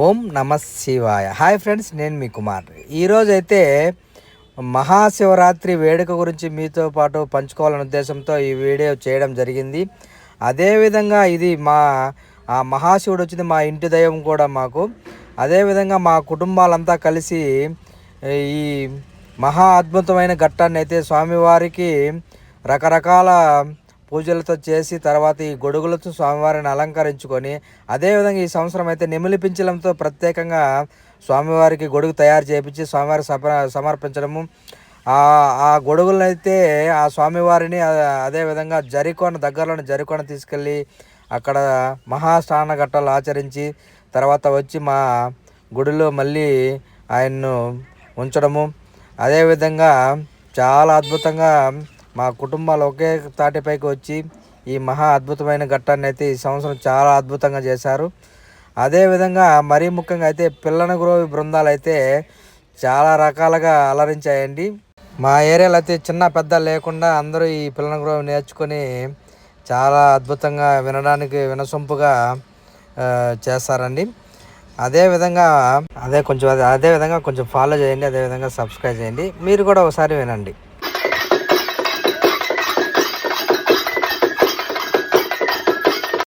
ఓం నమ శివాయ. Hi friends, నేను మీ కుమార్. ఈరోజు అయితే మహాశివరాత్రి వేడుక గురించి మీతో పాటు పంచుకోవాలనే ఉద్దేశంతో ఈ వీడియో చేయడం జరిగింది. అదేవిధంగా ఇది ఆ మహాశివుడు వచ్చింది మా ఇంటి దైవం కూడా మాకు. అదేవిధంగా మా కుటుంబాలంతా కలిసి ఈ మహా అద్భుతమైన ఘట్టాన్ని అయితే స్వామివారికి రకరకాల పూజలతో చేసి తర్వాత ఈ గొడుగులతో స్వామివారిని అలంకరించుకొని, అదేవిధంగా ఈ సంవత్సరం అయితే నెమిలి పింఛలంతో ప్రత్యేకంగా స్వామివారికి గొడుగు తయారు చేయించి స్వామివారి సమర్పించడము. ఆ గొడుగులను అయితే ఆ స్వామివారిని అదేవిధంగా దగ్గరలోని జరికోన తీసుకెళ్ళి అక్కడ మహాస్నాన ఘట్టాలు ఆచరించి తర్వాత వచ్చి మా గుడిలో మళ్ళీ ఆయన్ను ఉంచడము. అదేవిధంగా చాలా అద్భుతంగా మా కుటుంబాలు ఒకే తాటిపైకి వచ్చి ఈ మహా అద్భుతమైన ఘట్టాన్ని అయితే ఈ సంవత్సరం చాలా అద్భుతంగా చేశారు. అదేవిధంగా మరీ ముఖ్యంగా అయితే పిల్లనగ్రోవి బృందాలు అయితే చాలా రకాలుగా అలరించాయండి. మా ఏరియాలో అయితే చిన్న పెద్ద లేకుండా అందరూ ఈ పిల్లనగ్రోవి నేర్చుకొని చాలా అద్భుతంగా వినసొంపుగా చేస్తారండి. అదేవిధంగా కొంచెం ఫాలో చేయండి, అదేవిధంగా సబ్స్క్రైబ్ చేయండి. మీరు కూడా ఒకసారి వినండి.